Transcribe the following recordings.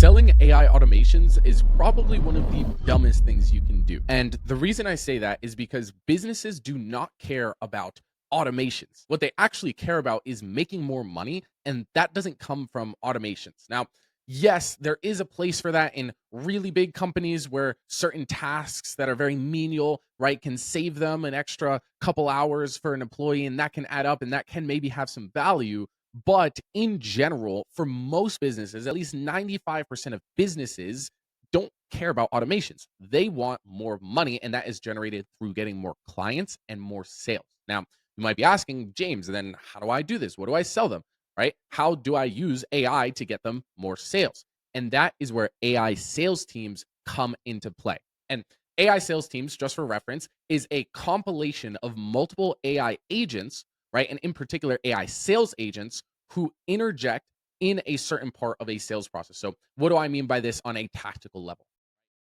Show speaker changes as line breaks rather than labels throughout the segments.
Selling AI automations is probably one of the dumbest things you can do. And the reason I say that is because businesses do not care about automations. What they actually care about is making more money, and that doesn't come from automations. Now, yes, there is a place for that in really big companies where certain tasks that are very menial, right, can save them an extra couple hours for an employee, and that can add up and that can maybe have some value. But in general, for most businesses, at least 95% of businesses don't care about automations. They want more money, and that is generated through getting more clients and more sales. Now, you might be asking, James, then how do I do this? What do I sell them? Right? How do I use AI to get them more sales? And that is where AI sales teams come into play. And AI sales teams, just for reference, is a compilation of multiple AI agents, right? And in particular, AI sales agents who interject in a certain part of a sales process. So, what do I mean by this on a tactical level?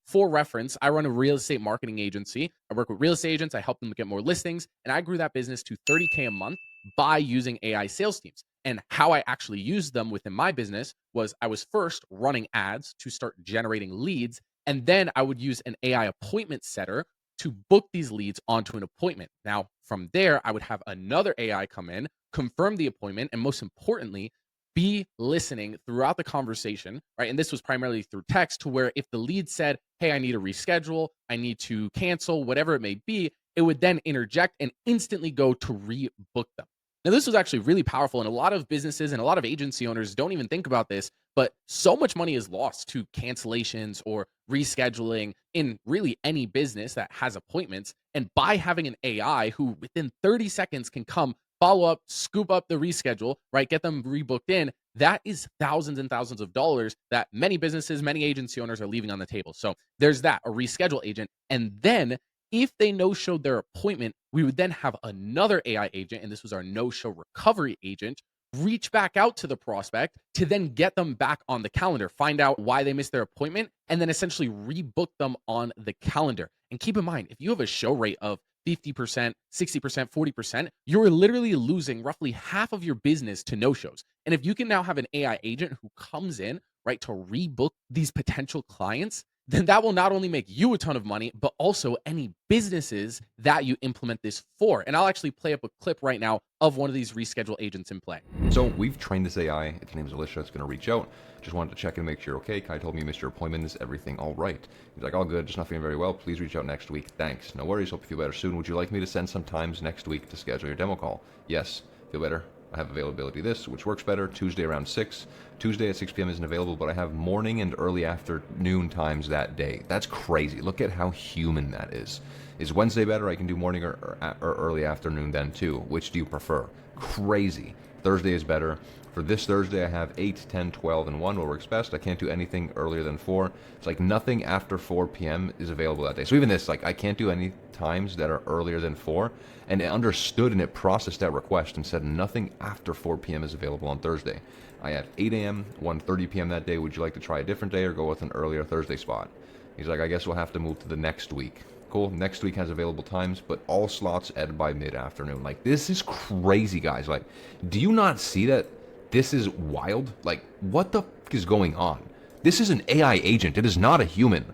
For reference, I run a real estate marketing agency. I work with real estate agents, I help them get more listings, and I grew that business to 30K a month by using AI sales teams. And how I actually used them within my business was I was first running ads to start generating leads, and then I would use an AI appointment setter to book these leads onto an appointment. Now, from there, I would have another AI come in, confirm the appointment, and most importantly, be listening throughout the conversation, right? And this was primarily through text, to where if the lead said, hey, I need to reschedule, I need to cancel, whatever it may be, it would then interject and instantly go to rebook them. Now, this was actually really powerful, and a lot of businesses and a lot of agency owners don't even think about this, but so much money is lost to cancellations or rescheduling in really any business that has appointments. And by having an AI who within 30 seconds can come, follow up, scoop up the reschedule, right? Get them rebooked in. That is thousands and thousands of dollars that many businesses, many agency owners are leaving on the table. So there's that, a reschedule agent. And then if they no-showed their appointment, we would then have another AI agent, and this was our no-show recovery agent, reach back out to the prospect to then get them back on the calendar, find out why they missed their appointment, and then essentially rebook them on the calendar. And keep in mind, if you have a show rate of 50%, 60%, 40%, you're literally losing roughly half of your business to no-shows. And if you can now have an AI agent who comes in, right, to rebook these potential clients, then that will not only make you a ton of money, but also any businesses that you implement this for. And I'll actually play up a clip right now of one of these reschedule agents in play.
So we've trained this AI. Its name is Alicia. It's going to reach out. Just wanted to check and make sure you're okay. Kai told me you missed your appointment. Is everything all right? He's like, all good. Just not feeling very well. Please reach out next week. Thanks. No worries. Hope you feel better soon. Would you like me to send some times next week to schedule your demo call? Yes. Feel better? I have availability this, which works better. Tuesday around 6. Tuesday at 6 p.m. isn't available, but I have morning and early afternoon times that day. That's crazy. Look at how human that is. Is Wednesday better? I can do morning or early afternoon then too. Which do you prefer? Crazy. Thursday is better. For this Thursday, I have 8, 10, 12, and 1, what works best. I can't do anything earlier than 4. It's like nothing after 4 p.m. is available that day. So even this, like, I can't do any times that are earlier than 4. And it understood and it processed that request and said nothing after 4 p.m. is available on Thursday. I have 8 a.m., 1:30 p.m. that day. Would you like to try a different day or go with an earlier Thursday spot? He's like, I guess we'll have to move to the next week. Cool. Next week has available times, but all slots end by mid-afternoon. Like, this is crazy, guys. Like, do you not see that? This is wild. Like, what the fuck is going on? This is an AI agent. It is not a human.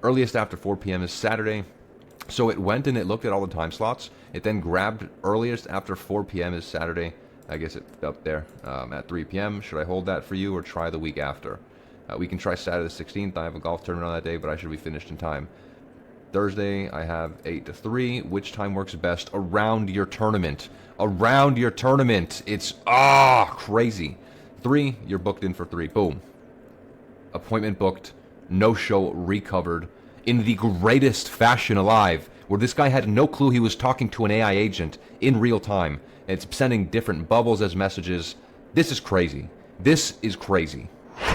Earliest after 4 p.m. is Saturday. So it went and it looked at all the time slots. It then grabbed earliest after 4 p.m. is Saturday. I guess it's up there at 3 p.m. Should I hold that for you or try the week after? We can try Saturday the 16th. I have a golf tournament on that day, but I should be finished in time. Thursday, I have 8 to 3. Which time works best around your tournament? Around your tournament. It's, crazy. 3, you're booked in for 3. Boom. Appointment booked. No show recovered. In the greatest fashion alive, where this guy had no clue he was talking to an AI agent in real time. It's sending different bubbles as messages. This is crazy. This is crazy.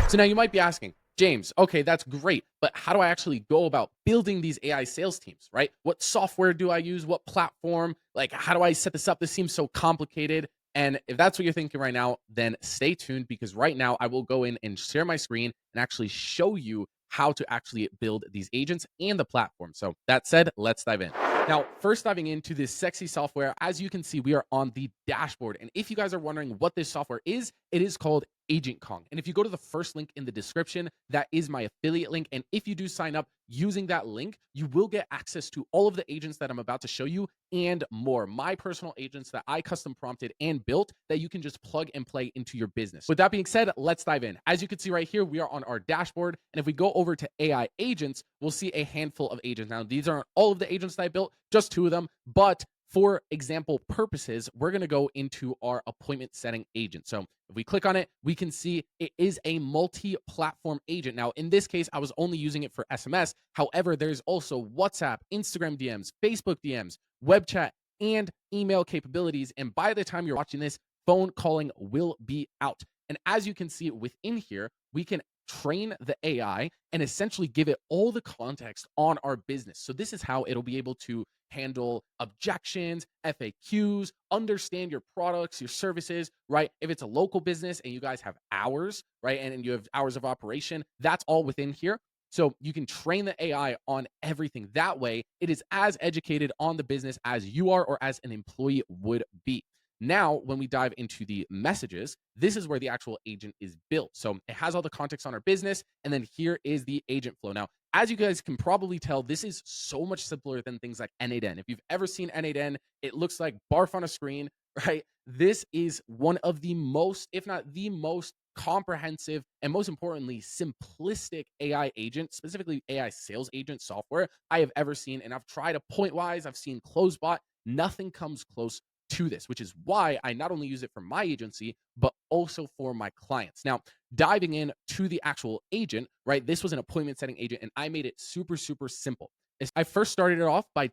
So now you might be asking, James, okay, that's great, but how do I actually go about building these AI sales teams, right? What software do I use? What platform? Like, how do I set this up? This seems so complicated. And if that's what you're thinking right now, then stay tuned, because right now I will go in and share my screen and actually show you how to actually build these agents and the platform. So that said, let's dive in. Now, first diving into this sexy software, as you can see, we are on the dashboard. And if you guys are wondering what this software is, it is called Agent Kong. And if you go to the first link in the description, that is my affiliate link. And if you do sign up using that link, you will get access to all of the agents that I'm about to show you and more. My personal agents that I custom prompted and built that you can just plug and play into your business. With that being said, let's dive in. As you can see right here, we are on our dashboard. And if we go over to AI agents, we'll see a handful of agents. Now, these aren't all of the agents that I built, just 2 of them, but for example purposes, we're going to go into our appointment setting agent. So if we click on it, we can see it is a multi-platform agent. Now, in this case, I was only using it for SMS. However, there's also WhatsApp, Instagram DMs, Facebook DMs, web chat, and email capabilities. And by the time you're watching this, phone calling will be out. And as you can see within here, we can train the AI and essentially give it all the context on our business. So this is how it'll be able to handle objections, FAQs, understand your products, your services, right? If it's a local business and you guys have hours, right? And you have hours of operation, that's all within here. So you can train the AI on everything. That way, it is as educated on the business as you are or as an employee would be. Now, when we dive into the messages, this is where the actual agent is built. So it has all the context on our business. And then here is the agent flow. Now, as you guys can probably tell, this is so much simpler than things like N8N. If you've ever seen N8N, it looks like barf on a screen, right? This is one of the most, if not the most comprehensive and most importantly, simplistic AI agent, specifically AI sales agent software I have ever seen. And I've tried a Pointwise, I've seen CloseBot. Nothing comes close to this, which is why I not only use it for my agency, but also for my clients. Now, diving in to the actual agent, right? This was an appointment setting agent, and I made it super, super simple. I first started it off by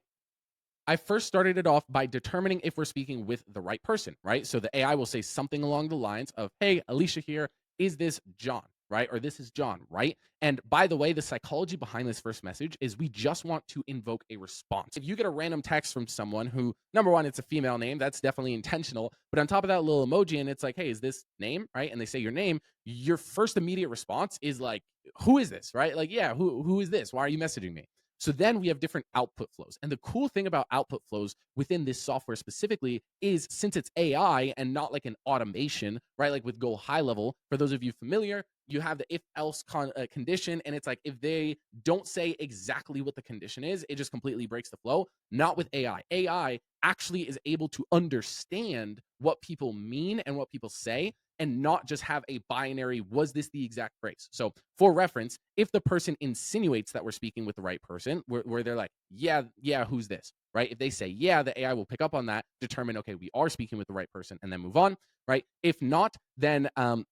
determining if we're speaking with the right person, right? So the AI will say something along the lines of, "Hey, Alicia here. Is this John?" Right? Or "This is John," right? And by the way, the psychology behind this first message is we just want to invoke a response. If you get a random text from someone who, number one, it's a female name, that's definitely intentional. But on top of that little emoji, and it's like, "Hey, is this name?" Right? And they say your name, your first immediate response is like, "Who is this?" Right? Like, yeah, who is this? Why are you messaging me? So then we have different output flows. And the cool thing about output flows within this software specifically is since it's AI and not like an automation, right? Like with Go High Level, for those of you familiar, you have the if else condition. And it's like if they don't say exactly what the condition is, it just completely breaks the flow. Not with AI. AI actually is able to understand what people mean and what people say and not just have a binary, was this the exact phrase? So, for reference, if the person insinuates that we're speaking with the right person, where they're like, yeah, who's this? Right? If they say, yeah, the AI will pick up on that, determine, okay, we are speaking with the right person, and then move on, right? If not, then, and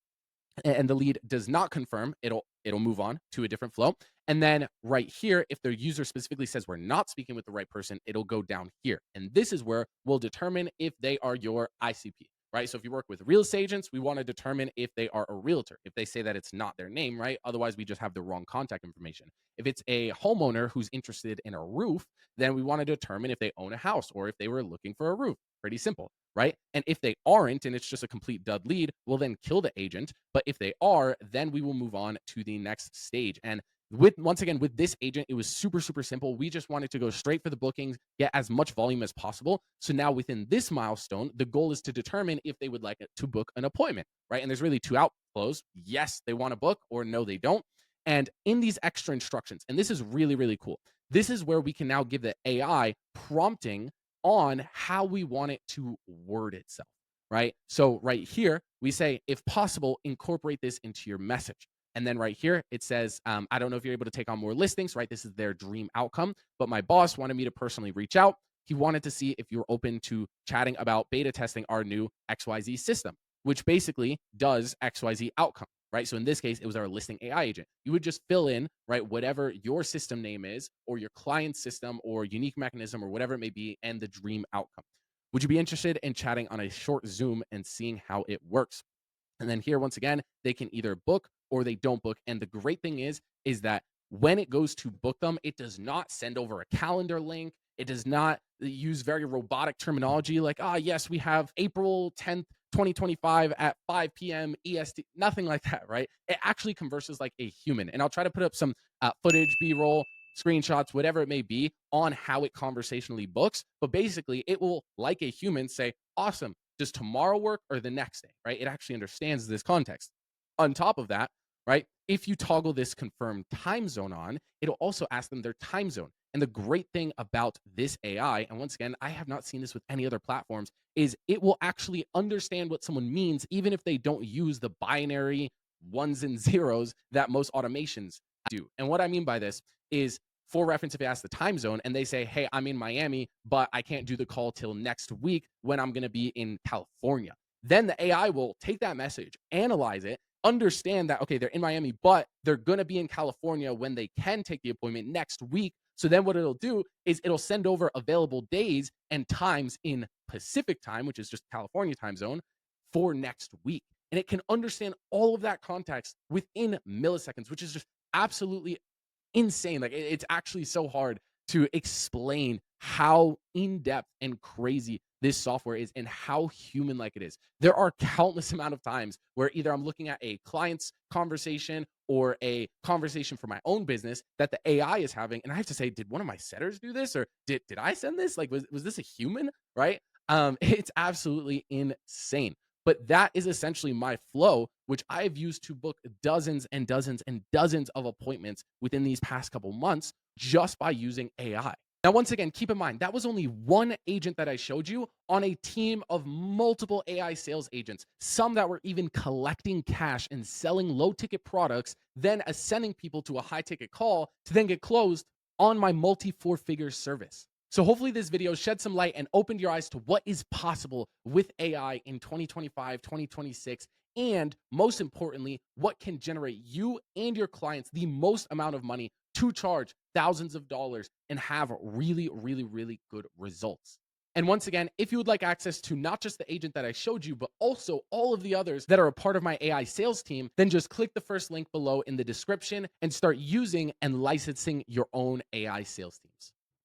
the lead does not confirm, it'll move on to a different flow. And then right here, if the user specifically says we're not speaking with the right person, it'll go down here. And this is where we'll determine if they are your ICP, right? So if you work with real estate agents, we want to determine if they are a realtor. If they say that it's not their name, right? Otherwise, we just have the wrong contact information. If it's a homeowner who's interested in a roof, then we want to determine if they own a house or if they were looking for a roof. Pretty simple, right? And if they aren't and it's just a complete dud lead, we'll then kill the agent. But if they are, then we will move on to the next stage. And once again, with this agent, it was super, super simple. We just wanted to go straight for the bookings, get as much volume as possible. So now within this milestone, the goal is to determine if they would like to book an appointment, right? And there's really 2 outflows. Yes, they want to book, or no, they don't. And in these extra instructions, and this is really, really cool, this is where we can now give the AI prompting on how we want it to word itself, right? So right here, we say, if possible, incorporate this into your message. And then right here, it says, I don't know if you're able to take on more listings, right? This is their dream outcome. But my boss wanted me to personally reach out. He wanted to see if you're open to chatting about beta testing our new XYZ system, which basically does XYZ outcome, right? So in this case, it was our listing AI agent. You would just fill in, right, whatever your system name is or your client system or unique mechanism or whatever it may be and the dream outcome. Would you be interested in chatting on a short Zoom and seeing how it works? And then here, once again, they can either book or they don't book. And the great thing is that when it goes to book them, it does not send over a calendar link. It does not use very robotic terminology like, yes, we have April 10th, 2025 at 5 p.m. EST, nothing like that, right? It actually converses like a human. And I'll try to put up some footage, B-roll, screenshots, whatever it may be, on how it conversationally books. But basically, it will, like a human, say, awesome, does tomorrow work or the next day, right? It actually understands this context. On top of that, right, if you toggle this confirm time zone on, it'll also ask them their time zone. And the great thing about this AI, and once again, I have not seen this with any other platforms, is it will actually understand what someone means, even if they don't use the binary ones and zeros that most automations do. And what I mean by this is, for reference, if you ask the time zone and they say, hey, I'm in Miami, but I can't do the call till next week when I'm going to be in California, then the AI will take that message, analyze it, understand that, okay, they're in Miami, but they're going to be in California when they can take the appointment next week. So then what it'll do is it'll send over available days and times in Pacific time, which is just California time zone, for next week. And it can understand all of that context within milliseconds, which is just absolutely insane. Like, it's actually so hard to explain how in depth and crazy this software is and how human like it is. There are countless amount of times where either I'm looking at a client's conversation or a conversation for my own business that the AI is having, and I have to say, did one of my setters do this, or did I send this? Like, was this a human? Right? It's absolutely insane. But that is essentially my flow, which I've used to book dozens and dozens and dozens of appointments within these past couple months just by using AI. Now, once again, keep in mind, that was only one agent that I showed you on a team of multiple AI sales agents, some that were even collecting cash and selling low ticket products, then ascending people to a high ticket call to then get closed on my multi four figure service. So hopefully this video shed some light and opened your eyes to what is possible with AI in 2025, 2026, and most importantly, what can generate you and your clients the most amount of money to charge thousands of dollars and have really, really, really good results. And once again, if you would like access to not just the agent that I showed you, but also all of the others that are a part of my AI sales team, then just click the first link below in the description and start using and licensing your own AI sales teams.